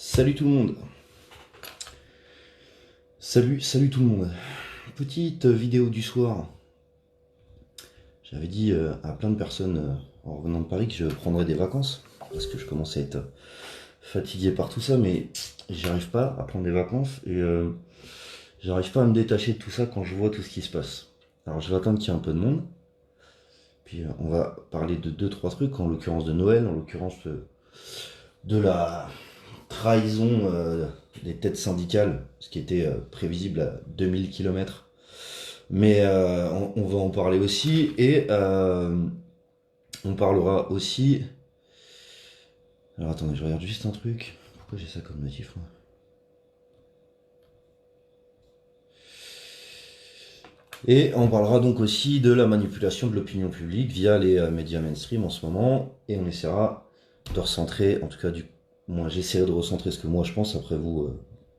Salut tout le monde. Salut tout le monde. Petite vidéo du soir. J'avais dit à plein de personnes en revenant de Paris que je prendrais des vacances parce que je commençais à être fatigué par tout ça, mais j'arrive pas à prendre des vacances et j'arrive pas à me détacher de tout ça quand je vois tout ce qui se passe. Alors je vais attendre qu'il y ait un peu de monde, puis on va parler de deux trois trucs, en l'occurrence de Noël, en l'occurrence de la trahison des têtes syndicales, ce qui était prévisible à 2000 km. Mais on va en parler aussi et on parlera aussi. Alors attendez, je regarde juste un truc. Pourquoi j'ai ça comme notif moi? Et on parlera donc aussi de la manipulation de l'opinion publique via les médias mainstream en ce moment. Et on essaiera de recentrer, en tout cas moi j'essaierai de recentrer ce que moi je pense. Après vous,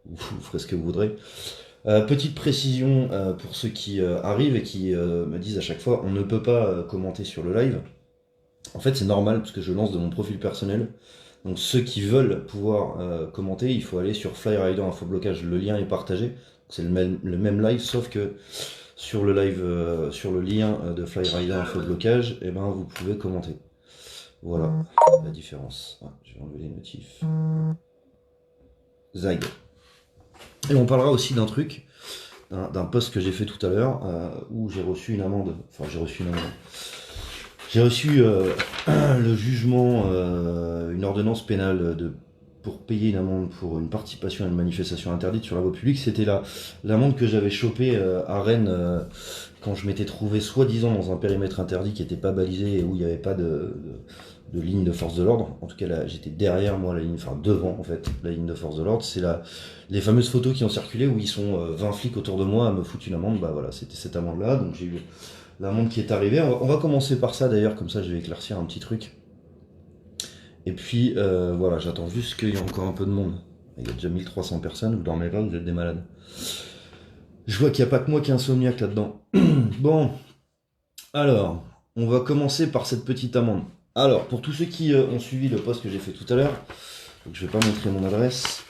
vous ferez ce que vous voudrez. Petite précision pour ceux qui arrivent et qui me disent à chaque fois on ne peut pas commenter sur le live. En fait, c'est normal parce que je lance de mon profil personnel. Donc, ceux qui veulent pouvoir commenter, il faut aller sur Flyrider Infoblocage. Le lien est partagé. C'est le même live, sauf que sur le live, sur le lien de Flyrider Infoblocage, eh ben, vous pouvez commenter. Voilà la différence. Ah, je vais enlever les notifs. Zag. Et on parlera aussi d'un truc, d'un post que j'ai fait tout à l'heure, où j'ai reçu une amende. Enfin, j'ai reçu une amende. J'ai reçu le jugement, une ordonnance pénale pour payer une amende pour une participation à une manifestation interdite sur la voie publique. C'était l'amende que j'avais chopée à Rennes quand je m'étais trouvé soi-disant dans un périmètre interdit qui n'était pas balisé et où il n'y avait pas de ligne de force de l'ordre. En tout cas, là, j'étais derrière moi, la ligne, enfin devant en fait, la ligne de force de l'ordre. C'est les fameuses photos qui ont circulé où ils sont 20 flics autour de moi à me foutre une amende. Bah voilà, c'était cette amende-là. Donc j'ai eu l'amende qui est arrivée. On va commencer par ça d'ailleurs, comme ça je vais éclaircir un petit truc. Et puis voilà, j'attends juste qu'il y ait encore un peu de monde. Il y a déjà 1300 personnes, vous dormez pas, vous êtes des malades. Je vois qu'il n'y a pas que moi qui est insomniaque là-dedans. Bon, alors, on va commencer par cette petite amende. Alors, pour tous ceux qui ont suivi le post que j'ai fait tout à l'heure, donc je vais pas montrer mon adresse.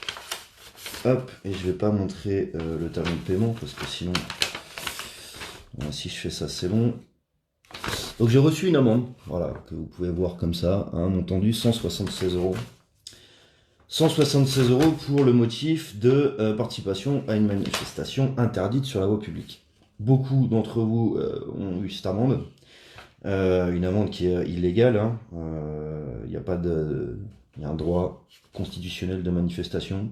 Hop, et je vais pas montrer le talon de paiement parce que sinon, voilà, si je fais ça, c'est bon. Donc j'ai reçu une amende, voilà, que vous pouvez voir comme ça, un montant dû 176 euros. 176 euros pour le motif de participation à une manifestation interdite sur la voie publique. Beaucoup d'entre vous ont eu cette amende, une amende qui est illégale. Hein. Il y a un droit constitutionnel de manifestation.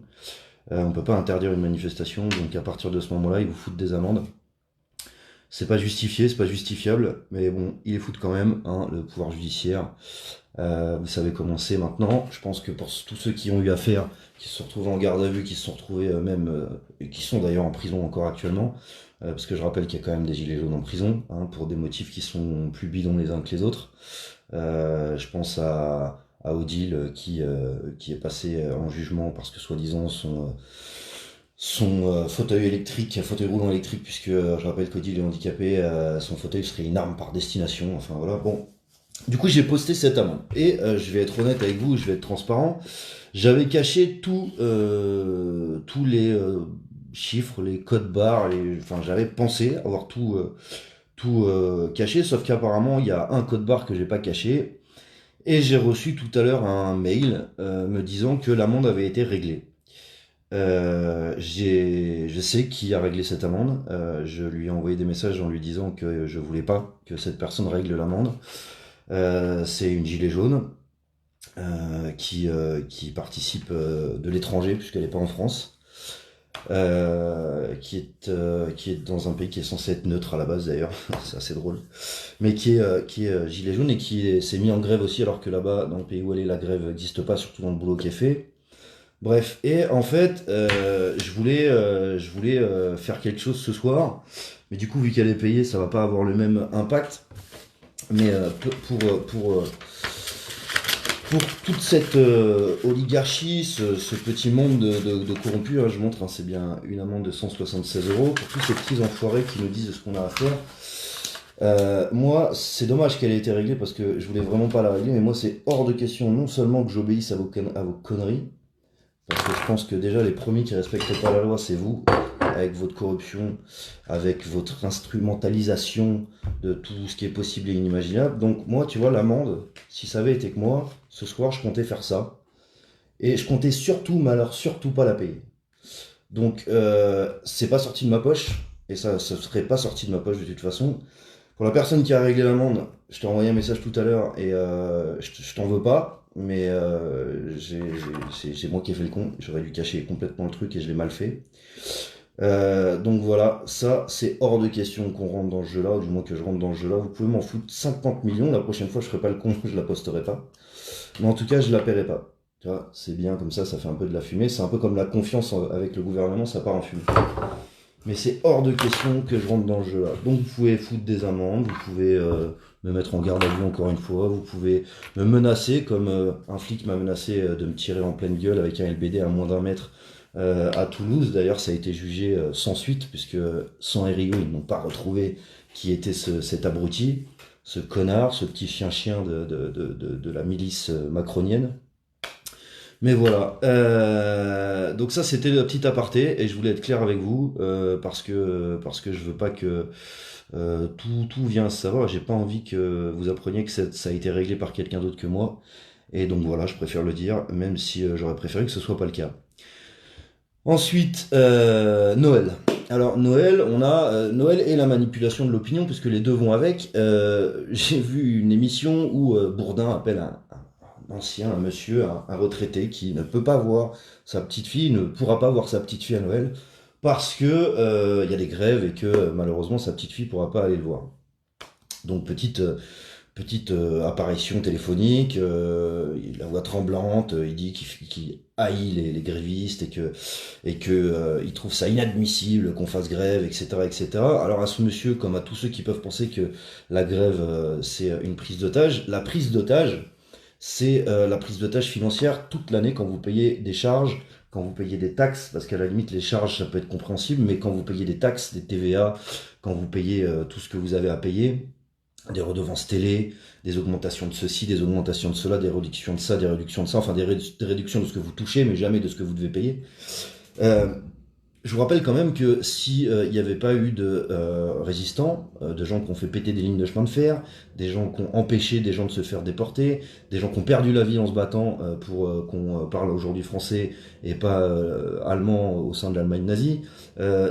On ne peut pas interdire une manifestation, donc à partir de ce moment-là, ils vous foutent des amendes. C'est pas justifié, c'est pas justifiable, mais bon, ils les foutent quand même, hein, le pouvoir judiciaire. Vous savez comment c'est maintenant. Je pense que pour tous ceux qui ont eu affaire, qui se sont retrouvés en garde à vue, qui se sont retrouvés et qui sont d'ailleurs en prison encore actuellement, parce que je rappelle qu'il y a quand même des gilets jaunes en prison, hein, pour des motifs qui sont plus bidons les uns que les autres. Je pense à Odile qui est passé en jugement parce que soi-disant son fauteuil roulant électrique, puisque je rappelle qu'Odile est handicapé, son fauteuil serait une arme par destination, enfin voilà, bon. Du coup, j'ai posté cette amende. Et je vais être honnête avec vous, je vais être transparent. J'avais caché tous les chiffres, les codes barres, enfin j'avais pensé avoir tout caché, sauf qu'apparemment il y a un code barre que j'ai pas caché. Et j'ai reçu tout à l'heure un mail me disant que l'amende avait été réglée. Je sais qui a réglé cette amende. Je lui ai envoyé des messages en lui disant que je voulais pas que cette personne règle l'amende. C'est une gilet jaune qui participe de l'étranger puisqu'elle n'est pas en France, qui est dans un pays qui est censé être neutre à la base d'ailleurs, c'est assez drôle, mais qui est gilet jaune et s'est mis en grève aussi alors que là-bas dans le pays où elle est la grève n'existe pas, surtout dans le boulot qui est fait. Bref, et en fait, je voulais faire quelque chose ce soir, mais du coup, vu qu'elle est payée, ça va pas avoir le même impact. Mais pour toute cette oligarchie, ce petit monde de corrompus, hein, je montre, hein, c'est bien une amende de 176 euros. Pour tous ces petits enfoirés qui nous disent ce qu'on a à faire. Moi, c'est dommage qu'elle ait été réglée parce que je voulais vraiment pas la régler, mais moi, c'est hors de question, non seulement que j'obéisse à vos conneries, Parce que je pense que déjà les premiers qui respectent pas la loi, c'est vous, avec votre corruption, avec votre instrumentalisation de tout ce qui est possible et inimaginable. Donc moi, tu vois, l'amende, si ça avait été que moi, ce soir, je comptais faire ça. Et je comptais surtout, mais alors surtout pas la payer. Donc c'est pas sorti de ma poche, et ça serait pas sorti de ma poche de toute façon. Pour la personne qui a réglé l'amende, je t'ai envoyé un message tout à l'heure et je t'en veux pas, mais c'est moi qui ai fait le con. J'aurais dû cacher complètement le truc et je l'ai mal fait. Donc voilà, ça c'est hors de question qu'on rentre dans ce jeu-là, ou du moins que je rentre dans ce jeu-là. Vous pouvez m'en foutre 50 millions, la prochaine fois je ferai pas le con, je la posterai pas. Mais en tout cas, je la paierai pas. Tu vois, c'est bien comme ça fait un peu de la fumée. C'est un peu comme la confiance avec le gouvernement, ça part en fumée. Mais c'est hors de question que je rentre dans le jeu là. Donc vous pouvez foutre des amendes, vous pouvez me mettre en garde à vue encore une fois, vous pouvez me menacer comme un flic m'a menacé de me tirer en pleine gueule avec un LBD à moins d'un mètre à Toulouse. D'ailleurs ça a été jugé sans suite puisque sans RIO ils n'ont pas retrouvé qui était cet abruti, ce connard, ce petit chien de la milice macronienne. Mais voilà. Donc ça, c'était le petit aparté et je voulais être clair avec vous parce que je veux pas que tout vient à se savoir. J'ai pas envie que vous appreniez que ça a été réglé par quelqu'un d'autre que moi. Et donc voilà, je préfère le dire, même si j'aurais préféré que ce soit pas le cas. Ensuite, Noël. Alors Noël, on a Noël et la manipulation de l'opinion, puisque les deux vont avec. J'ai vu une émission où Bourdin appelle un ancien, un monsieur, un retraité qui ne peut pas voir sa petite fille, ne pourra pas voir sa petite fille à Noël, parce que il y a des grèves et que malheureusement sa petite fille pourra pas aller le voir. Donc petite apparition téléphonique, la voix tremblante, il dit qu'il haït les grévistes et que il trouve ça inadmissible qu'on fasse grève, etc., etc. Alors à ce monsieur, comme à tous ceux qui peuvent penser que la grève c'est une prise d'otage, la prise d'otage, c'est la prise d'otage financière toute l'année quand vous payez des charges, quand vous payez des taxes, parce qu'à la limite les charges ça peut être compréhensible, mais quand vous payez des taxes, des TVA, quand vous payez tout ce que vous avez à payer, des redevances télé, des augmentations de ceci, des augmentations de cela, des réductions de ça, des réductions de ça, enfin des réductions de ce que vous touchez, mais jamais de ce que vous devez payer. Euh, je vous rappelle quand même que si il n'y avait pas eu de résistants, de gens qui ont fait péter des lignes de chemin de fer, des gens qui ont empêché des gens de se faire déporter, des gens qui ont perdu la vie en se battant pour qu'on parle aujourd'hui français et pas allemand au sein de l'Allemagne nazie,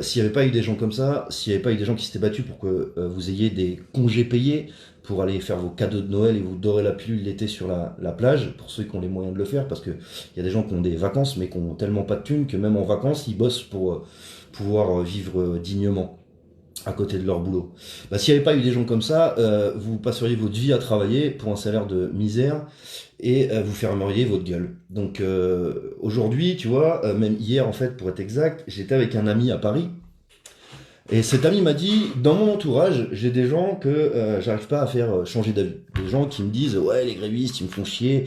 s'il n'y avait pas eu des gens comme ça, s'il n'y avait pas eu des gens qui s'étaient battus pour que vous ayez des congés payés, pour aller faire vos cadeaux de Noël et vous dorer la pilule l'été sur la plage, pour ceux qui ont les moyens de le faire, parce que il y a des gens qui ont des vacances mais qui ont tellement pas de thunes que même en vacances ils bossent pour pouvoir vivre dignement à côté de leur boulot. Bah, s'il n'y avait pas eu des gens comme ça, vous passeriez votre vie à travailler pour un salaire de misère et vous fermeriez votre gueule. Donc aujourd'hui, tu vois, même hier en fait pour être exact, j'étais avec un ami à Paris. Et cet ami m'a dit, dans mon entourage, j'ai des gens que j'arrive pas à faire changer d'avis. Des gens qui me disent, ouais, les grévistes, ils me font chier.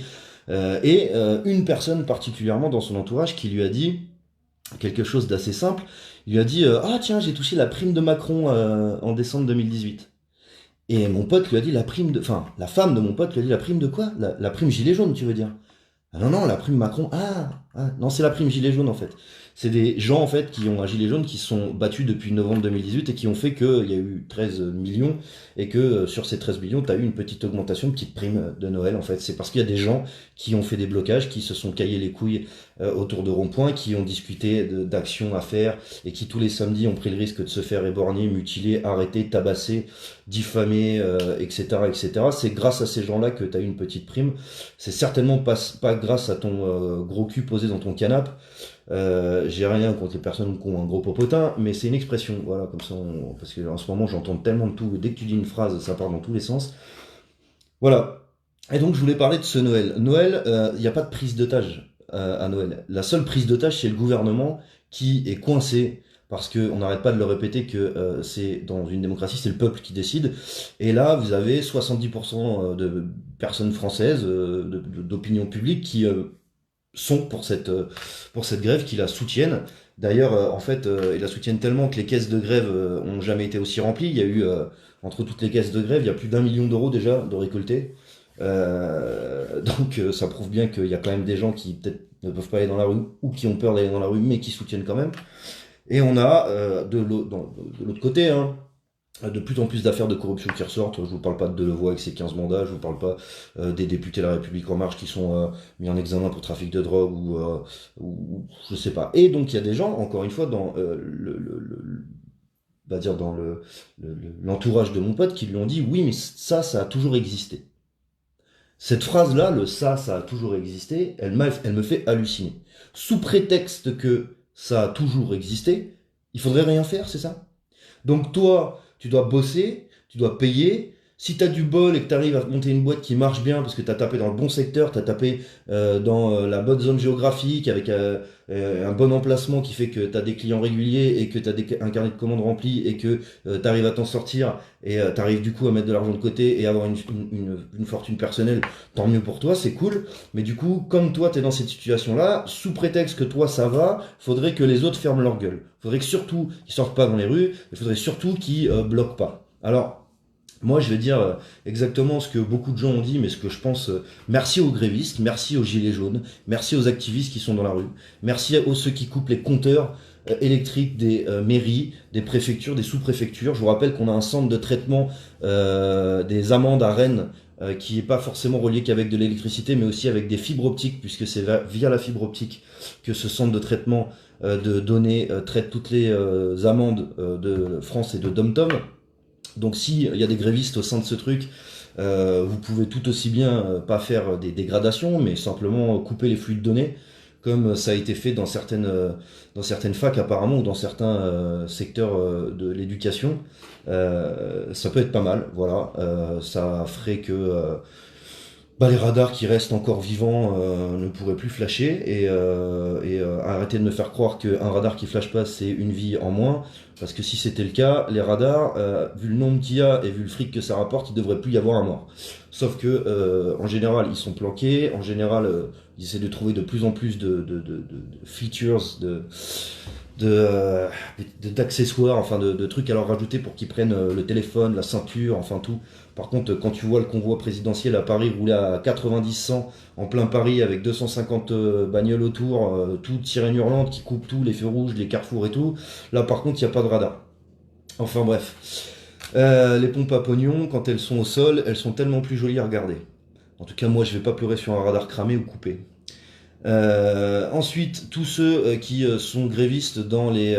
Et une personne particulièrement dans son entourage qui lui a dit quelque chose d'assez simple. Il lui a dit, ah tiens, j'ai touché la prime de Macron en décembre 2018. Et mon pote lui a dit la prime de... Enfin, la femme de mon pote lui a dit la prime de quoi la prime gilet jaune, tu veux dire? Ah non, non, la prime Macron. Non, c'est la prime gilet jaune en fait. C'est des gens en fait qui ont un gilet jaune qui se sont battus depuis novembre 2018 et qui ont fait qu'il y a eu 13 millions et que sur ces 13 millions, tu as eu une petite augmentation, une petite prime de Noël en fait. C'est parce qu'il y a des gens qui ont fait des blocages, qui se sont caillés les couilles autour de ronds-points, qui ont discuté d'actions à faire et qui tous les samedis ont pris le risque de se faire éborgner, mutiler, arrêter, tabasser, diffamer, etc. etc. C'est grâce à ces gens-là que tu as eu une petite prime. C'est certainement pas grâce à ton gros cul posé dans ton canapé. J'ai rien contre les personnes qui ont un gros popotin, mais c'est une expression, voilà, comme ça, parce que en ce moment j'entends tellement de tout, dès que tu dis une phrase, ça part dans tous les sens. Voilà. Et donc je voulais parler de ce Noël. Noël, il n'y a pas de prise d'otage à Noël. La seule prise d'otage, c'est le gouvernement qui est coincé, parce qu'on n'arrête pas de le répéter que c'est dans une démocratie, c'est le peuple qui décide. Et là, vous avez 70% de personnes françaises, d'opinion publique, qui sont pour cette grève, qui la soutiennent. D'ailleurs, en fait, ils la soutiennent tellement que les caisses de grève ont jamais été aussi remplies. Il y a eu, entre toutes les caisses de grève, il y a plus d'1 million d'euros déjà de récoltés. Donc ça prouve bien qu'il y a quand même des gens qui peut-être ne peuvent pas aller dans la rue ou qui ont peur d'aller dans la rue mais qui soutiennent quand même. Et on a de l'autre côté, hein, de plus en plus d'affaires de corruption qui ressortent. Je vous parle pas de Delevoye avec ses 15 mandats, je vous parle pas des députés de la République En Marche qui sont mis en examen pour trafic de drogue ou je sais pas. Et donc il y a des gens, encore une fois, dans on va dire dans l'entourage de mon pote qui lui ont dit oui mais ça a toujours existé. Cette phrase-là, le ça a toujours existé, elle me fait halluciner. Sous prétexte que ça a toujours existé, il faudrait rien faire, c'est ça? Donc toi, tu dois bosser, tu dois payer. Si tu as du bol et que tu arrives à monter une boîte qui marche bien parce que tu as tapé dans le bon secteur, tu as tapé dans la bonne zone géographique avec un bon emplacement qui fait que tu as des clients réguliers et que tu as un carnet de commandes rempli et que tu arrives à t'en sortir et tu arrives du coup à mettre de l'argent de côté et avoir une fortune personnelle, tant mieux pour toi, c'est cool. Mais du coup, comme toi, tu es dans cette situation-là, sous prétexte que toi, ça va, faudrait que les autres ferment leur gueule. Faudrait que surtout qu'ils sortent pas dans les rues, il faudrait surtout qu'ils bloquent pas. Alors, moi, je vais dire exactement ce que beaucoup de gens ont dit, mais ce que je pense. Merci aux grévistes, merci aux gilets jaunes, merci aux activistes qui sont dans la rue, merci aux ceux qui coupent les compteurs électriques des mairies, des préfectures, des sous-préfectures. Je vous rappelle qu'on a un centre de traitement des amendes à Rennes qui est pas forcément relié qu'avec de l'électricité, mais aussi avec des fibres optiques, puisque c'est via la fibre optique que ce centre de traitement de données traite toutes les amendes de France et de Dom-Tom. Donc si il y a des grévistes au sein de ce truc, vous pouvez tout aussi bien pas faire des dégradations, mais simplement couper les flux de données, comme ça a été fait dans certaines facs apparemment, ou dans certains secteurs de l'éducation. Ça peut être pas mal, voilà. Ça ferait que les radars qui restent encore vivants ne pourraient plus flasher et arrêter de me faire croire qu'un radar qui flash pas c'est une vie en moins, parce que si c'était le cas, les radars, vu le nombre qu'il y a et vu le fric que ça rapporte, il devrait plus y avoir un mort. Sauf que en général ils sont planqués, en général ils essaient de trouver de plus en plus de features, d'accessoires, enfin de trucs à leur rajouter pour qu'ils prennent le téléphone, la ceinture, enfin tout. Par contre, quand tu vois le convoi présidentiel à Paris rouler à 90-100 en plein Paris avec 250 bagnoles autour, toutes sirènes hurlantes qui coupent tout, les feux rouges, les carrefours et tout, là par contre il n'y a pas de radar. Enfin bref. Les pompes à pognon, quand elles sont au sol, elles sont tellement plus jolies à regarder. En tout cas, moi je vais pas pleurer sur un radar cramé ou coupé. Ensuite, tous ceux qui sont grévistes dans les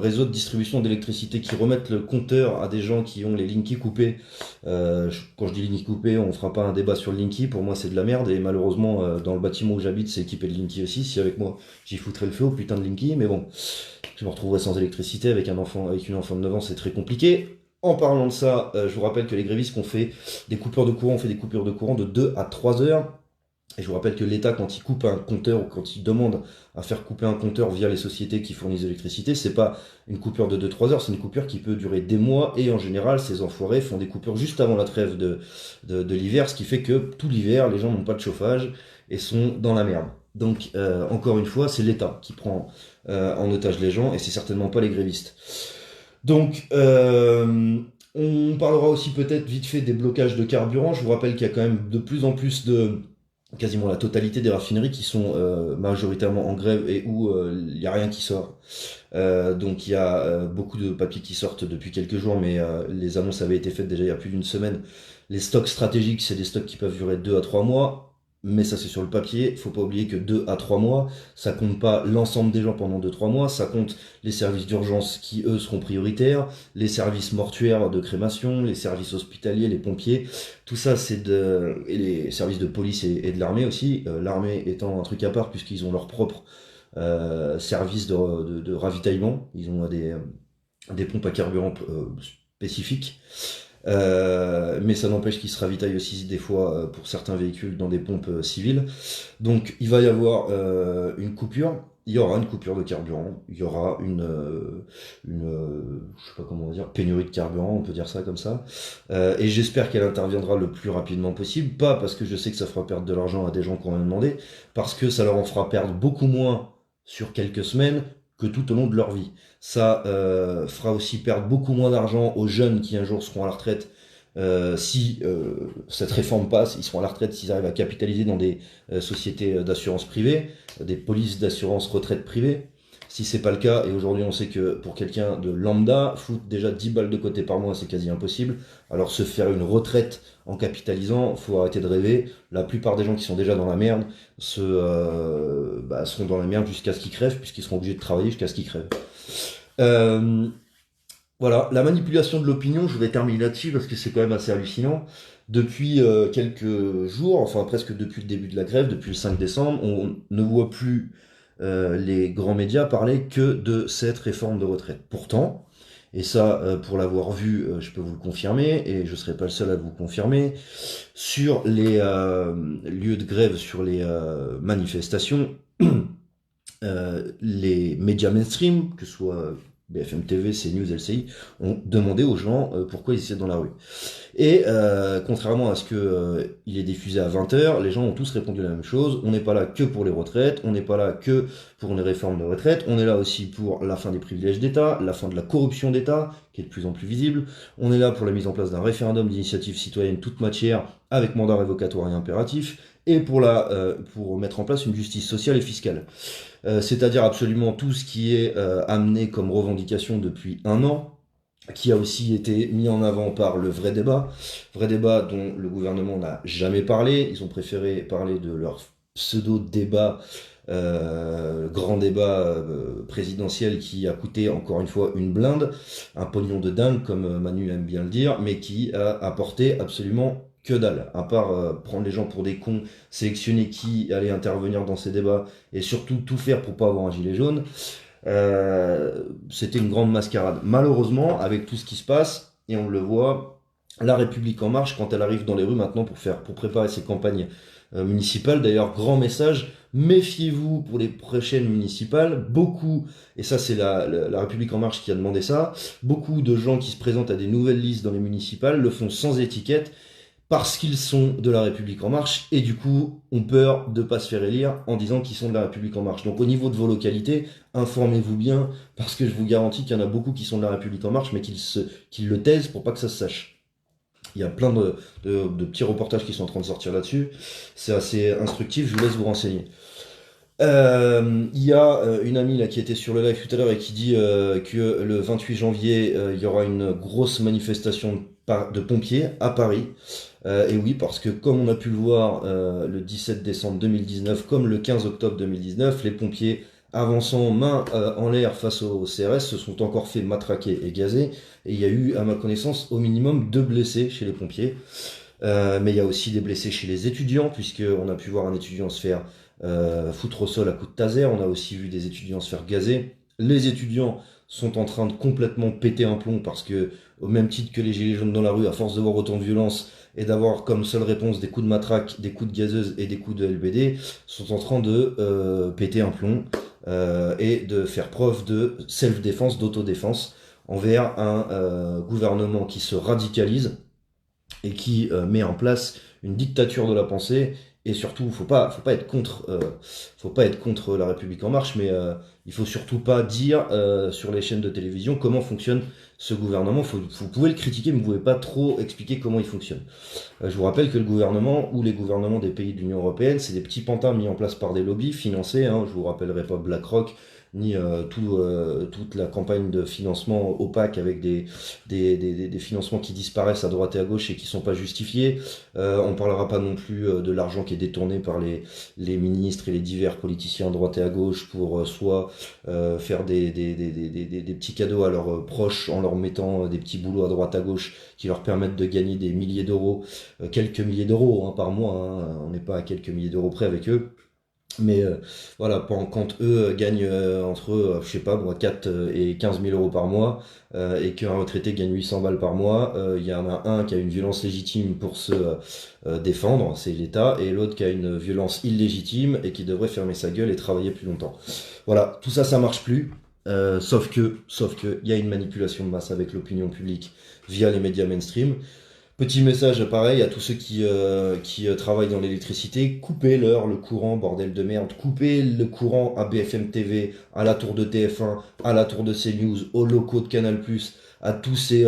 réseaux de distribution d'électricité, qui remettent le compteur à des gens qui ont les Linky coupés. Quand je dis Linky coupés, on fera pas un débat sur le Linky, pour moi c'est de la merde, et malheureusement dans le bâtiment où j'habite c'est équipé de Linky aussi. Si avec moi j'y foutrais le feu au putain de Linky, mais bon, je me retrouverais sans électricité avec une enfant de 9 ans, c'est très compliqué. En parlant de ça, je vous rappelle que les grévistes qu'on fait des coupures de courant, on fait des coupures de courant de 2 à 3 heures. Et je vous rappelle que l'État, quand il coupe un compteur ou quand il demande à faire couper un compteur via les sociétés qui fournissent l'électricité, c'est pas une coupure de 2-3 heures, c'est une coupure qui peut durer des mois. Et en général, ces enfoirés font des coupures juste avant la trêve de l'hiver, ce qui fait que tout l'hiver, les gens n'ont pas de chauffage et sont dans la merde. Donc, encore une fois, c'est l'État qui prend en otage les gens et c'est certainement pas les grévistes. Donc, on parlera aussi peut-être vite fait des blocages de carburant. Je vous rappelle qu'il y a quand même de plus en plus quasiment la totalité des raffineries qui sont majoritairement en grève et où il n'y a rien qui sort. Donc il y a beaucoup de papiers qui sortent depuis quelques jours, mais les annonces avaient été faites déjà il y a plus d'une semaine. Les stocks stratégiques, c'est des stocks qui peuvent durer 2 à 3 mois. Mais ça c'est sur le papier, faut pas oublier que 2 à 3 mois, ça compte pas l'ensemble des gens pendant 2-3 mois, ça compte les services d'urgence qui eux seront prioritaires, les services mortuaires de crémation, les services hospitaliers, les pompiers, tout ça et les services de police et de l'armée aussi, l'armée étant un truc à part puisqu'ils ont leur propre service de ravitaillement, ils ont des pompes à carburant spécifiques. Mais ça n'empêche qu'ils se ravitaillent aussi des fois pour certains véhicules dans des pompes civiles. Donc il va y avoir une coupure, il y aura une coupure de carburant, il y aura je sais pas comment dire, pénurie de carburant, on peut dire ça comme ça. Et j'espère qu'elle interviendra le plus rapidement possible, pas parce que je sais que ça fera perdre de l'argent à des gens qui ont rien demandé, parce que ça leur en fera perdre beaucoup moins sur quelques semaines que tout au long de leur vie. Ça fera aussi perdre beaucoup moins d'argent aux jeunes qui un jour seront à la retraite Si cette réforme passe, ils seront à la retraite s'ils arrivent à capitaliser dans des sociétés d'assurance privée, des polices d'assurance retraite privée. Si c'est pas le cas, et aujourd'hui on sait que pour quelqu'un de lambda, foutre déjà 10 balles de côté par mois, c'est quasi impossible. Alors se faire une retraite en capitalisant, faut arrêter de rêver. La plupart des gens qui sont déjà dans la merde seront dans la merde jusqu'à ce qu'ils crèvent, puisqu'ils seront obligés de travailler jusqu'à ce qu'ils crèvent. Euh, voilà, la manipulation de l'opinion, je vais terminer là-dessus parce que c'est quand même assez hallucinant. Depuis quelques jours, enfin presque depuis le début de la grève, depuis le 5 décembre, on ne voit plus les grands médias parler que de cette réforme de retraite. Pourtant, et ça, pour l'avoir vu, je peux vous le confirmer, et je ne serai pas le seul à vous confirmer, sur les lieux de grève, sur les manifestations, les médias mainstream, que ce soit BFM TV, CNews, LCI, ont demandé aux gens pourquoi ils étaient dans la rue. Et contrairement à ce que il est diffusé à 20h, les gens ont tous répondu la même chose. On n'est pas là que pour les retraites, on n'est pas là que pour une réforme de retraite, on est là aussi pour la fin des privilèges d'État, la fin de la corruption d'État, qui est de plus en plus visible. On est là pour la mise en place d'un référendum d'initiative citoyenne toute matière, avec mandat révocatoire et impératif, et pour mettre en place une justice sociale et fiscale. C'est-à-dire absolument tout ce qui est amené comme revendication depuis un an, qui a aussi été mis en avant par le vrai débat dont le gouvernement n'a jamais parlé. Ils ont préféré parler de leur pseudo-débat, grand débat présidentiel qui a coûté encore une fois une blinde, un pognon de dingue comme Manu aime bien le dire, mais qui a apporté absolument que dalle, à part prendre les gens pour des cons, sélectionner qui allait intervenir dans ces débats et surtout tout faire pour pas avoir un gilet jaune. C'était une grande mascarade. Malheureusement, avec tout ce qui se passe, et on le voit, la République en marche, quand elle arrive dans les rues maintenant pour préparer ses campagnes municipales, d'ailleurs, grand message, méfiez-vous pour les prochaines municipales, beaucoup, et ça c'est la République en marche qui a demandé ça, beaucoup de gens qui se présentent à des nouvelles listes dans les municipales le font sans étiquette, parce qu'ils sont de la République en marche et du coup ont peur de pas se faire élire en disant qu'ils sont de la République en marche. Donc au niveau de vos localités, informez-vous bien parce que je vous garantis qu'il y en a beaucoup qui sont de la République en marche mais qu'ils le taisent pour pas que ça se sache. Il y a plein de petits reportages qui sont en train de sortir là-dessus. C'est assez instructif, je vous laisse vous renseigner. Il y a une amie là qui était sur le live tout à l'heure et qui dit que le 28 janvier il y aura une grosse manifestation de pompiers à Paris. Et oui, parce que comme on a pu le voir le 17 décembre 2019, comme le 15 octobre 2019, les pompiers avançant main en l'air face au CRS se sont encore fait matraquer et gazer. Et il y a eu, à ma connaissance, au minimum 2 blessés chez les pompiers. Mais il y a aussi des blessés chez les étudiants, puisqu'on a pu voir un étudiant se faire foutre au sol à coups de taser. On a aussi vu des étudiants se faire gazer. Les étudiants sont en train de complètement péter un plomb parce que, au même titre que les gilets jaunes dans la rue, à force de voir autant de violence et d'avoir comme seule réponse des coups de matraque, des coups de gazeuse et des coups de LBD, sont en train de péter un plomb et de faire preuve de self-défense, d'autodéfense envers un gouvernement qui se radicalise et qui met en place une dictature de la pensée. Et surtout, faut pas être contre la République en marche, mais il faut surtout pas dire sur les chaînes de télévision comment fonctionne ce gouvernement. Vous pouvez le critiquer, mais vous pouvez pas trop expliquer comment il fonctionne. Je vous rappelle que le gouvernement ou les gouvernements des pays de l'Union européenne, c'est des petits pantins mis en place par des lobbies financés. Je vous rappellerai pas BlackRock ni toute la campagne de financement opaque avec des financements qui disparaissent à droite et à gauche et qui sont pas justifiés. On parlera pas non plus de l'argent qui est détourné par les ministres et les divers politiciens à droite et à gauche pour soit faire des petits cadeaux à leurs proches en leur mettant des petits boulots à droite à gauche qui leur permettent de gagner des milliers d'euros, quelques milliers d'euros par mois, on n'est pas à quelques milliers d'euros près avec eux. Mais voilà, quand eux gagnent entre, je sais pas, moi, 4 et 15 000 euros par mois, et qu'un retraité gagne 800 balles par mois, il y en a un qui a une violence légitime pour se défendre, c'est l'État, et l'autre qui a une violence illégitime et qui devrait fermer sa gueule et travailler plus longtemps. Voilà, tout ça, ça marche plus. Sauf que, il y a une manipulation de masse avec l'opinion publique via les médias mainstream. Petit message pareil à tous ceux qui travaillent dans l'électricité, coupez-leur le courant, bordel de merde, coupez le courant à BFM TV, à la tour de TF1, à la tour de CNews, aux locaux de Canal+, à tous ces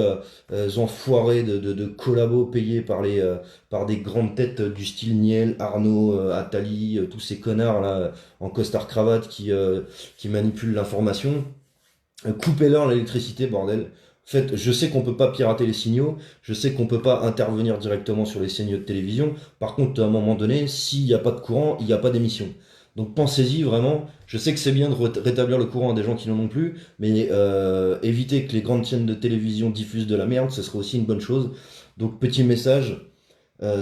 enfoirés de collabos payés par des grandes têtes du style Niel, Arnaud, Attali, tous ces connards là en costard cravate qui manipulent l'information. Coupez-leur l'électricité, bordel. En fait, je sais qu'on peut pas pirater les signaux, je sais qu'on peut pas intervenir directement sur les signaux de télévision. Par contre, à un moment donné, s'il n'y a pas de courant, il n'y a pas d'émission. Donc pensez-y vraiment. Je sais que c'est bien de rétablir le courant à des gens qui n'en ont plus, mais éviter que les grandes chaînes de télévision diffusent de la merde, ce serait aussi une bonne chose. Donc petit message,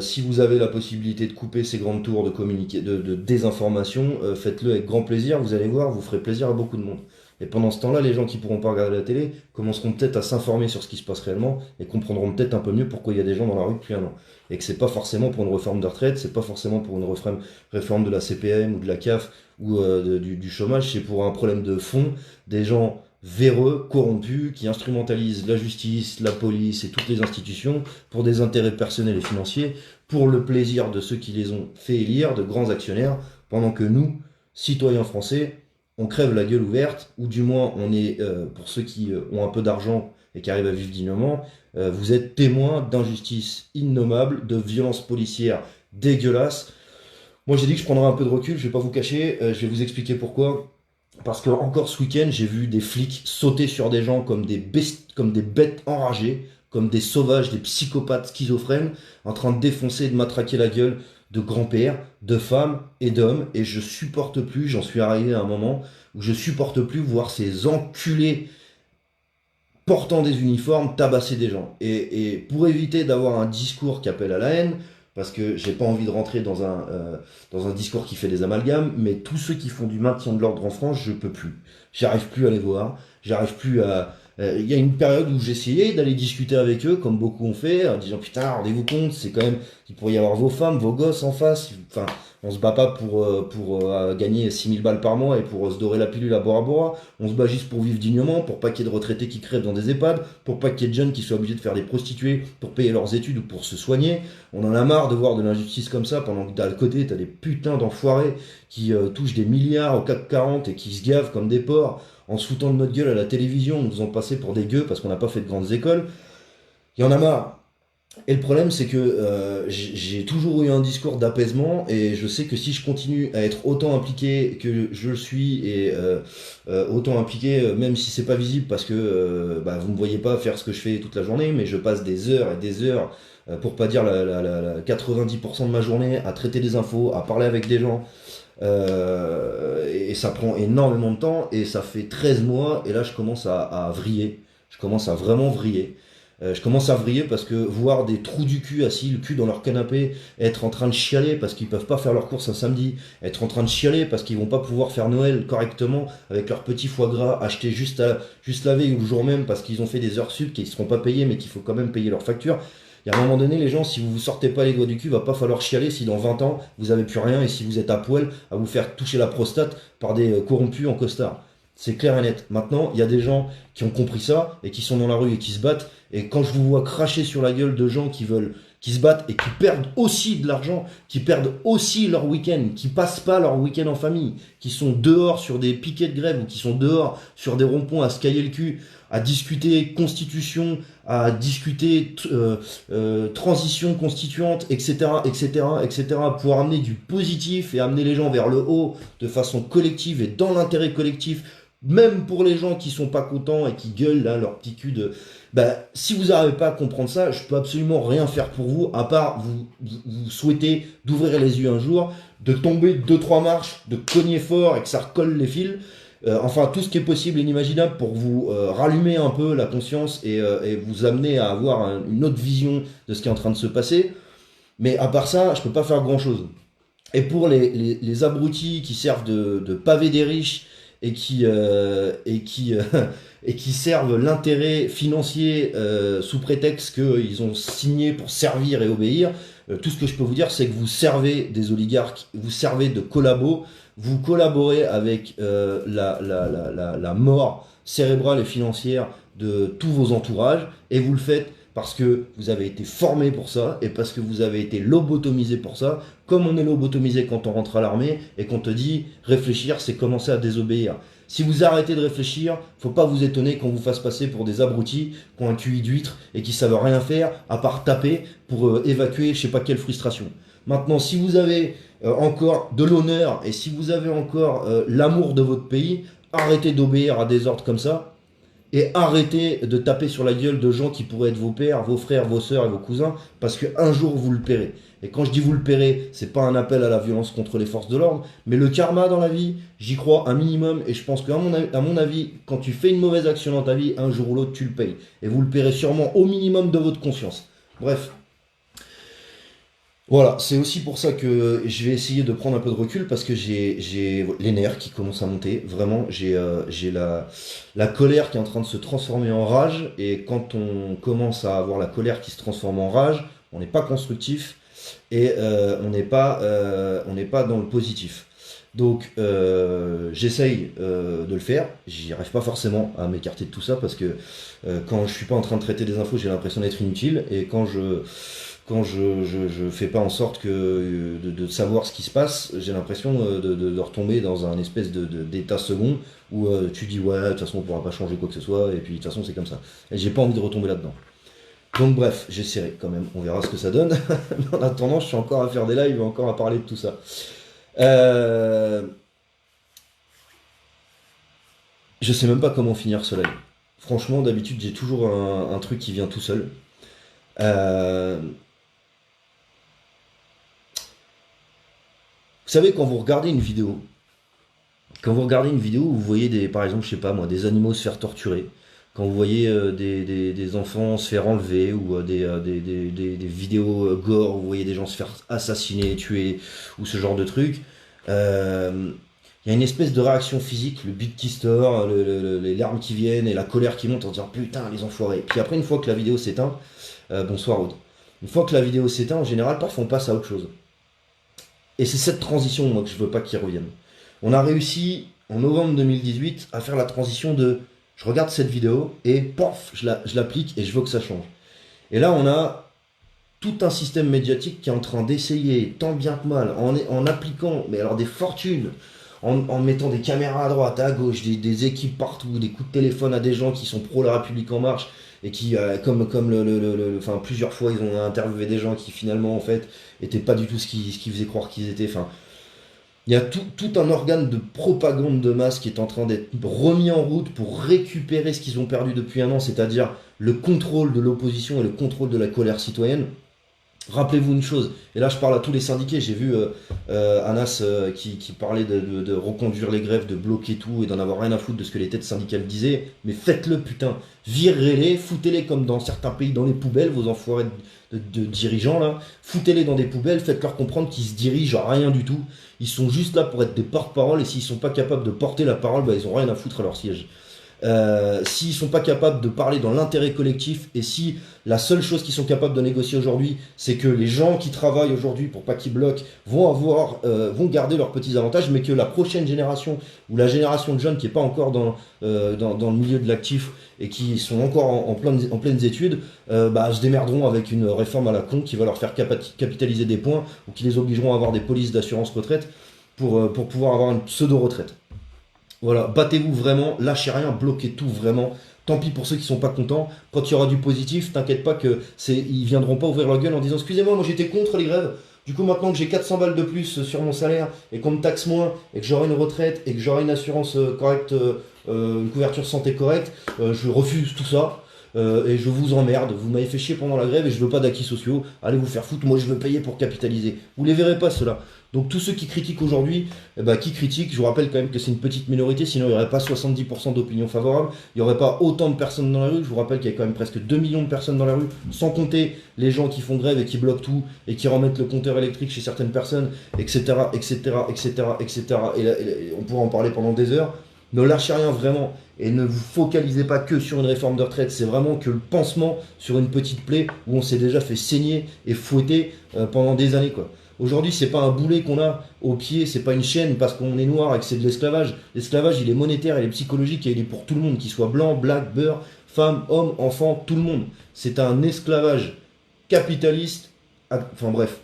si vous avez la possibilité de couper ces grandes tours de communiquer, de désinformation, faites-le avec grand plaisir. Vous allez voir, vous ferez plaisir à beaucoup de monde. Et pendant ce temps-là, les gens qui pourront pas regarder la télé commenceront peut-être à s'informer sur ce qui se passe réellement et comprendront peut-être un peu mieux pourquoi il y a des gens dans la rue depuis un an. Et que c'est pas forcément pour une réforme de retraite, c'est pas forcément pour une réforme de la CPM ou de la CAF ou du chômage, c'est pour un problème de fond, des gens véreux, corrompus, qui instrumentalisent la justice, la police et toutes les institutions pour des intérêts personnels et financiers, pour le plaisir de ceux qui les ont fait élire, de grands actionnaires, pendant que nous, citoyens français, on crève la gueule ouverte, ou du moins on est, pour ceux qui ont un peu d'argent et qui arrivent à vivre dignement, vous êtes témoins d'injustices innommables, de violences policières dégueulasses. Moi j'ai dit que je prendrais un peu de recul, je vais pas vous cacher, je vais vous expliquer pourquoi. Parce que encore ce week-end, j'ai vu des flics sauter sur des gens comme des bêtes enragées, comme des sauvages, des psychopathes schizophrènes, en train de défoncer et de matraquer la gueule de grands-pères, de femmes et d'hommes. Et je supporte plus, j'en suis arrivé à un moment où je supporte plus voir ces enculés portant des uniformes tabasser des gens. Et pour éviter d'avoir un discours qui appelle à la haine, parce que j'ai pas envie de rentrer dans un discours qui fait des amalgames, mais tous ceux qui font du maintien de l'ordre en France, je peux plus. J'arrive plus à les voir, j'arrive plus à... Il y a une période où j'essayais d'aller discuter avec eux, comme beaucoup ont fait, en disant putain, rendez-vous compte, c'est quand même, il pourrait y avoir vos femmes, vos gosses en face, enfin, on se bat pas pour gagner 6 000 balles par mois et pour se dorer la pilule à Bora Bora, on se bat juste pour vivre dignement, pour pas qu'il y ait de retraités qui crèvent dans des EHPAD, pour pas qu'il y ait de jeunes qui soient obligés de faire des prostituées pour payer leurs études ou pour se soigner. On en a marre de voir de l'injustice comme ça, pendant que d'un côté, t'as des putains d'enfoirés qui touchent des milliards au CAC 40 et qui se gavent comme des porcs en se foutant de notre gueule à la télévision, en nous faisant passer pour des gueux parce qu'on n'a pas fait de grandes écoles. Il y en a marre. Et le problème, c'est que j'ai toujours eu un discours d'apaisement et je sais que si je continue à être autant impliqué que je le suis et autant impliqué, même si c'est pas visible parce que vous me voyez pas faire ce que je fais toute la journée, mais je passe des heures et des heures, pour pas dire 90% de ma journée à traiter des infos, à parler avec des gens. Et ça prend énormément de temps et ça fait 13 mois et là je commence à vriller. Je commence à vraiment vriller. Je commence à vriller parce que voir des trous du cul assis le cul dans leur canapé, être en train de chialer parce qu'ils peuvent pas faire leurs courses un samedi, être en train de chialer parce qu'ils vont pas pouvoir faire Noël correctement avec leur petit foie gras acheté juste la veille ou le jour même parce qu'ils ont fait des heures sup qui ne seront pas payées mais qu'il faut quand même payer leurs factures. Il y a un moment donné, les gens, si vous vous sortez pas les doigts du cul, va pas falloir chialer si dans 20 ans vous avez plus rien et si vous êtes à poil à vous faire toucher la prostate par des corrompus en costard. C'est clair et net. Maintenant, il y a des gens qui ont compris ça et qui sont dans la rue et qui se battent. Et quand je vous vois cracher sur la gueule de gens qui se battent et qui perdent aussi de l'argent, qui perdent aussi leur week-end, qui passent pas leur week-end en famille, qui sont dehors sur des piquets de grève ou qui sont dehors sur des ronds-points à se cailler le cul, à discuter constitution, à discuter transition constituante, etc., etc., etc., pour amener du positif et amener les gens vers le haut de façon collective et dans l'intérêt collectif, même pour les gens qui sont pas contents et qui gueulent là leur petit cul de... si vous n'arrivez pas à comprendre ça, je peux absolument rien faire pour vous, à part vous souhaiter d'ouvrir les yeux un jour, de tomber 2-3 marches, de cogner fort et que ça recolle les fils, enfin tout ce qui est possible et inimaginable pour vous rallumer un peu la conscience et vous amener à avoir une autre vision de ce qui est en train de se passer. Mais à part ça, je peux pas faire grand chose. Et pour les abrutis qui servent de pavé des riches et et qui servent l'intérêt financier sous prétexte qu'ils ont signé pour servir et obéir, tout ce que je peux vous dire, c'est que vous servez des oligarques, vous servez de collabos, vous collaborez avec la mort cérébrale et financière de tous vos entourages, et vous le faites parce que vous avez été formé pour ça et parce que vous avez été lobotomisé pour ça, comme on est lobotomisé quand on rentre à l'armée et qu'on te dit réfléchir, c'est commencer à désobéir. Si vous arrêtez de réfléchir, faut pas vous étonner qu'on vous fasse passer pour des abrutis qui ont un QI d'huître et qui savent rien faire à part taper pour évacuer je sais pas quelle frustration. Maintenant, si vous avez encore de l'honneur et si vous avez encore l'amour de votre pays, arrêtez d'obéir à des ordres comme ça et arrêtez de taper sur la gueule de gens qui pourraient être vos pères, vos frères, vos sœurs et vos cousins, parce qu'un jour vous le paierez. Et quand je dis vous le paierez, c'est pas un appel à la violence contre les forces de l'ordre, mais le karma dans la vie, j'y crois un minimum, et je pense qu'à mon avis, quand tu fais une mauvaise action dans ta vie, un jour ou l'autre tu le payes. Et vous le paierez sûrement au minimum de votre conscience. Bref. Voilà, c'est aussi pour ça que je vais essayer de prendre un peu de recul parce que j'ai les nerfs qui commencent à monter. Vraiment, j'ai la colère qui est en train de se transformer en rage. Et quand on commence à avoir la colère qui se transforme en rage, on n'est pas constructif et on n'est pas dans le positif. Donc j'essaye de le faire. J'y arrive pas forcément à m'écarter de tout ça parce que quand je suis pas en train de traiter des infos, j'ai l'impression d'être inutile. Et quand je fais pas en sorte de savoir ce qui se passe, j'ai l'impression de retomber dans un espèce d'état second où tu dis ouais, de toute façon on pourra pas changer quoi que ce soit, et puis de toute façon c'est comme ça. Et j'ai pas envie de retomber là-dedans. Donc bref, j'essaierai quand même, on verra ce que ça donne. Mais en attendant, je suis encore à faire des lives, encore à parler de tout ça. Euh, je sais même pas comment finir ce live. Franchement, d'habitude j'ai toujours un truc qui vient tout seul. Euh, Vous savez, quand vous regardez une vidéo où vous voyez par exemple, je sais pas moi, des animaux se faire torturer, quand vous voyez des enfants se faire enlever, ou des vidéos gore où vous voyez des gens se faire assassiner, tuer, ou ce genre de trucs, euh, il y a une espèce de réaction physique, le beat qui store, les larmes qui viennent et la colère qui monte en disant putain les enfoirés. Puis après, une fois que la vidéo s'éteint, bonsoir Aude. Une fois que la vidéo s'éteint, en général, parfois on passe à autre chose. Et c'est cette transition, moi, que je veux pas qu'il revienne. On a réussi, en novembre 2018, à faire la transition de je regarde cette vidéo et pof, je l'applique et je veux que ça change. Et là, on a tout un système médiatique qui est en train d'essayer, tant bien que mal, en appliquant, mais alors des fortunes, en mettant des caméras à droite, à gauche, des équipes partout, des coups de téléphone à des gens qui sont pro La République En Marche, et qui, enfin, plusieurs fois, ils ont interviewé des gens qui finalement, en fait, étaient pas du tout ce qui faisait croire qu'ils étaient. Enfin, il y a tout un organe de propagande de masse qui est en train d'être remis en route pour récupérer ce qu'ils ont perdu depuis un an, c'est-à-dire le contrôle de l'opposition et le contrôle de la colère citoyenne. Rappelez-vous une chose, et là je parle à tous les syndiqués, j'ai vu Anas qui parlait de reconduire les grèves, de bloquer tout et d'en avoir rien à foutre de ce que les têtes syndicales disaient, mais faites-le putain, virez-les, foutez-les comme dans certains pays dans les poubelles, vos enfoirés de dirigeants là, foutez-les dans des poubelles, faites-leur comprendre qu'ils se dirigent à rien du tout, ils sont juste là pour être des porte-parole et s'ils sont pas capables de porter la parole, bah, ils ont rien à foutre à leur siège. S'ils sont pas capables de parler dans l'intérêt collectif et si la seule chose qu'ils sont capables de négocier aujourd'hui c'est que les gens qui travaillent aujourd'hui pour pas qu'ils bloquent vont garder leurs petits avantages, mais que la prochaine génération ou la génération de jeunes qui est pas encore dans le milieu de l'actif et qui sont encore en pleines études se démerderont avec une réforme à la con qui va leur faire capitaliser des points ou qui les obligeront à avoir des polices d'assurance retraite pour pouvoir avoir une pseudo-retraite. Voilà, battez-vous vraiment, lâchez rien, bloquez tout vraiment. Tant pis pour ceux qui sont pas contents. Quand il y aura du positif, t'inquiète pas que ils viendront pas ouvrir leur gueule en disant excusez-moi, moi j'étais contre les grèves. Du coup maintenant que j'ai 400 balles de plus sur mon salaire et qu'on me taxe moins et que j'aurai une retraite et que j'aurai une assurance correcte, une couverture santé correcte, je refuse tout ça. Et je vous emmerde, vous m'avez fait chier pendant la grève et je veux pas d'acquis sociaux, allez vous faire foutre, moi je veux payer pour capitaliser. Vous les verrez pas ceux-là. Donc tous ceux qui critiquent aujourd'hui, qui critiquent, je vous rappelle quand même que c'est une petite minorité, sinon il n'y aurait pas 70% d'opinion favorable, il n'y aurait pas autant de personnes dans la rue, je vous rappelle qu'il y a quand même presque 2 millions de personnes dans la rue, sans compter les gens qui font grève et qui bloquent tout, et qui remettent le compteur électrique chez certaines personnes, etc., etc., etc., etc. Et là, on pourra en parler pendant des heures. Ne lâchez rien vraiment, et ne vous focalisez pas que sur une réforme de retraite, c'est vraiment que le pansement sur une petite plaie où on s'est déjà fait saigner et fouetter pendant des années quoi. Aujourd'hui, c'est pas un boulet qu'on a au pied, c'est pas une chaîne parce qu'on est noir et que c'est de l'esclavage. L'esclavage, il est monétaire, il est psychologique et il est pour tout le monde, qu'il soit blanc, black, beurre, femme, homme, enfant, tout le monde. C'est un esclavage capitaliste. Enfin bref,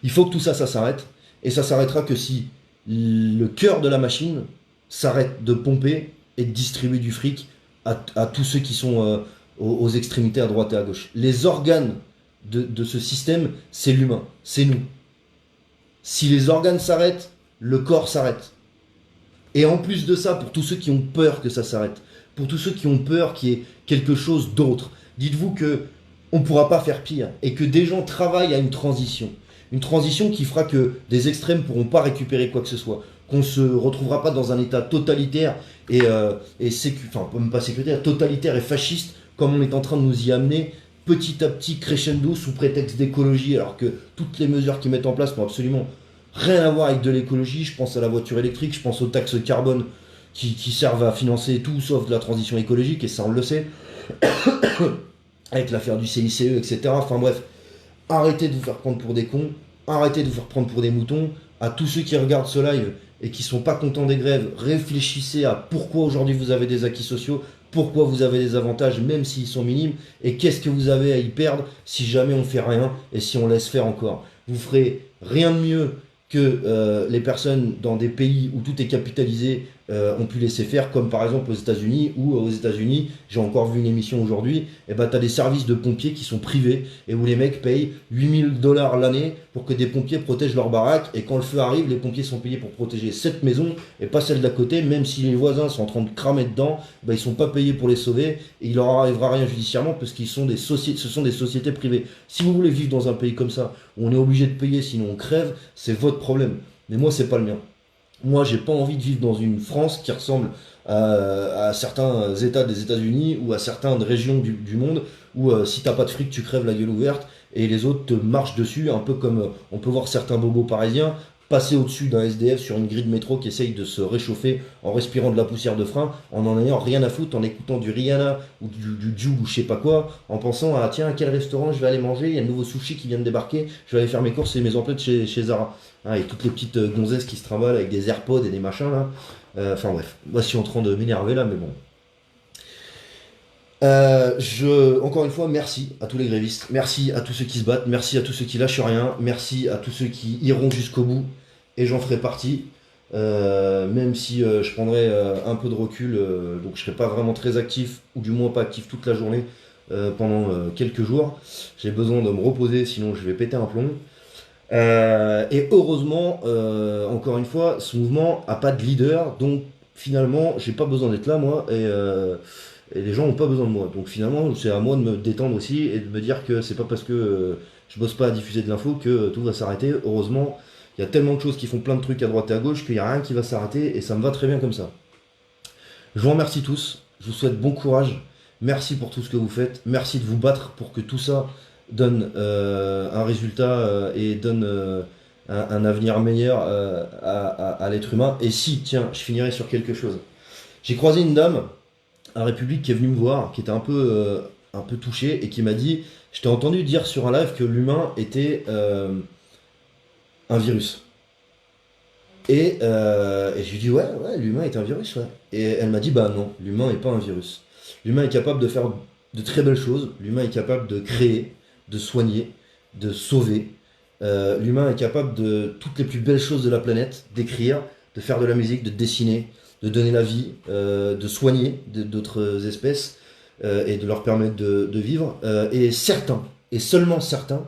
il faut que tout ça, ça s'arrête. Et ça s'arrêtera que si le cœur de la machine s'arrête de pomper et de distribuer du fric à tous ceux qui sont aux extrémités à droite et à gauche. Les organes de ce système, c'est l'humain, c'est nous. Si les organes s'arrêtent, le corps s'arrête. Et en plus de ça, pour tous ceux qui ont peur que ça s'arrête, pour tous ceux qui ont peur qu'il y ait quelque chose d'autre, dites-vous que on ne pourra pas faire pire et que des gens travaillent à une transition. Une transition qui fera que des extrêmes ne pourront pas récupérer quoi que ce soit. Qu'on ne se retrouvera pas dans un état totalitaire enfin même pas sécuritaire, totalitaire et fasciste comme on est en train de nous y amener petit à petit crescendo sous prétexte d'écologie alors que toutes les mesures qu'ils mettent en place n'ont absolument rien à voir avec de l'écologie. Je pense à la voiture électrique, je pense aux taxes carbone qui servent à financer tout sauf de la transition écologique et ça on le sait avec l'affaire du CICE, etc. Enfin bref, arrêtez de vous faire prendre pour des cons, arrêtez de vous faire prendre pour des moutons. À tous ceux qui regardent ce live et qui sont pas contents des grèves, réfléchissez à pourquoi aujourd'hui vous avez des acquis sociaux, pourquoi vous avez des avantages même s'ils sont minimes et qu'est-ce que vous avez à y perdre si jamais on fait rien et si on laisse faire encore. Vous ferez rien de mieux que les personnes dans des pays où tout est capitalisé ont pu laisser faire, comme par exemple aux États-Unis, où aux États-Unis, j'ai encore vu une émission aujourd'hui, et bah t'as des services de pompiers qui sont privés et où les mecs payent 8 000 $ l'année pour que des pompiers protègent leur baraque, et quand le feu arrive, les pompiers sont payés pour protéger cette maison et pas celle d'à côté, même si les voisins sont en train de cramer dedans, bah ils sont pas payés pour les sauver et il leur arrivera rien judiciairement parce qu'ils sont ce sont des sociétés privées. Si vous voulez vivre dans un pays comme ça, où on est obligé de payer sinon on crève, c'est votre problème. Mais moi, c'est pas le mien. Moi, j'ai pas envie de vivre dans une France qui ressemble à certains États des États-Unis ou à certaines régions du monde où si t'as pas de fric, tu crèves la gueule ouverte et les autres te marchent dessus, un peu comme on peut voir certains bobos parisiens passer au-dessus d'un SDF sur une grille de métro qui essaye de se réchauffer en respirant de la poussière de frein, en ayant rien à foutre, en écoutant du Rihanna ou du Jules ou je sais pas quoi, en pensant à tiens, à quel restaurant je vais aller manger, il y a un nouveau sushi qui vient de débarquer, je vais aller faire mes courses et mes emplettes chez Zara. Hein, et toutes les petites gonzesses qui se trimballent avec des AirPods et des machins là. Enfin bref, moi je suis en train de m'énerver là, mais bon. Encore une fois, merci à tous les grévistes, merci à tous ceux qui se battent, merci à tous ceux qui lâchent rien, merci à tous ceux qui iront jusqu'au bout, et j'en ferai partie, même si je prendrai un peu de recul, donc je serai pas vraiment très actif, ou du moins pas actif toute la journée pendant quelques jours. J'ai besoin de me reposer, sinon je vais péter un plomb. Et heureusement, encore une fois, ce mouvement a pas de leader, donc finalement, j'ai pas besoin d'être là, moi, et les gens n'ont pas besoin de moi. Donc finalement, c'est à moi de me détendre aussi et de me dire que c'est pas parce que je bosse pas à diffuser de l'info que tout va s'arrêter. Heureusement, il y a tellement de choses qui font plein de trucs à droite et à gauche qu'il n'y a rien qui va s'arrêter et ça me va très bien comme ça. Je vous remercie tous, je vous souhaite bon courage, merci pour tout ce que vous faites, merci de vous battre pour que tout ça donne un résultat et donne un avenir meilleur à l'être humain. Et si, tiens, je finirai sur quelque chose. J'ai croisé une dame à République qui est venue me voir, qui était un peu touché et qui m'a dit, je t'ai entendu dire sur un live que l'humain était un virus. Et je lui dis ouais, l'humain est un virus, ouais. Et elle m'a dit bah non, l'humain n'est pas un virus. L'humain est capable de faire de très belles choses. L'humain est capable de créer, de soigner, de sauver. L'humain est capable de toutes les plus belles choses de la planète, d'écrire, de faire de la musique, de dessiner, de donner la vie, de soigner d'autres espèces et de leur permettre de vivre. Et certains, et seulement certains,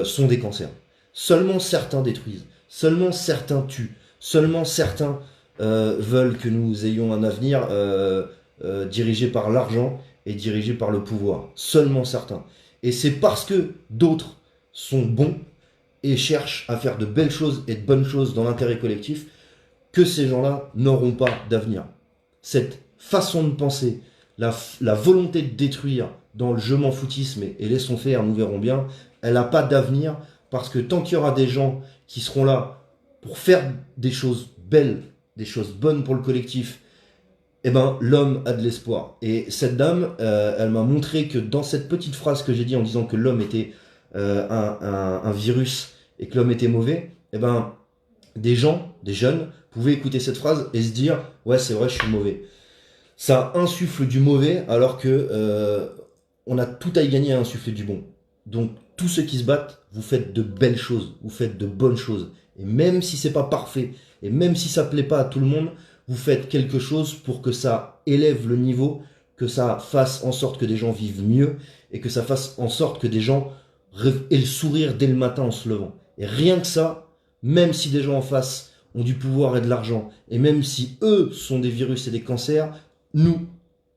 sont des cancers. Seulement certains détruisent. Seulement certains tuent. Seulement certains veulent que nous ayons un avenir dirigé par l'argent et dirigé par le pouvoir. Seulement certains. Et c'est parce que d'autres sont bons et cherchent à faire de belles choses et de bonnes choses dans l'intérêt collectif que ces gens-là n'auront pas d'avenir. Cette façon de penser, la volonté de détruire dans le je m'en foutisme et laissons faire, nous verrons bien, elle n'a pas d'avenir parce que tant qu'il y aura des gens qui seront là pour faire des choses belles, des choses bonnes pour le collectif, eh ben, l'homme a de l'espoir. Et cette dame, elle m'a montré que dans cette petite phrase que j'ai dit en disant que l'homme était un virus et que l'homme était mauvais, eh ben, des gens, des jeunes, pouvaient écouter cette phrase et se dire ouais, c'est vrai, je suis mauvais. Ça insuffle du mauvais alors que on a tout à y gagner à insuffler du bon. Donc tous ceux qui se battent, vous faites de belles choses, vous faites de bonnes choses. Et même si c'est pas parfait, et même si ça plaît pas à tout le monde, vous faites quelque chose pour que ça élève le niveau, que ça fasse en sorte que des gens vivent mieux, et que ça fasse en sorte que des gens aient le sourire dès le matin en se levant. Et rien que ça, même si des gens en face ont du pouvoir et de l'argent, et même si eux sont des virus et des cancers, nous,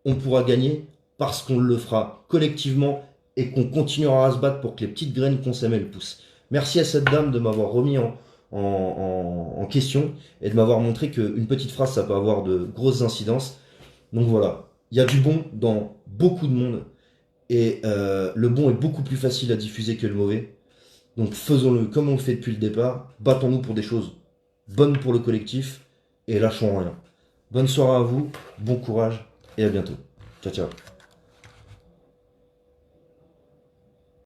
on pourra gagner parce qu'on le fera collectivement et qu'on continuera à se battre pour que les petites graines qu'on sème elles poussent. Merci à cette dame de m'avoir remis en question et de m'avoir montré qu'une petite phrase, ça peut avoir de grosses incidences. Donc voilà, il y a du bon dans beaucoup de monde et le bon est beaucoup plus facile à diffuser que le mauvais. Donc faisons-le comme on le fait depuis le départ, battons-nous pour des choses bonnes pour le collectif et lâchons rien. Bonne soirée à vous, bon courage et à bientôt. Ciao ciao.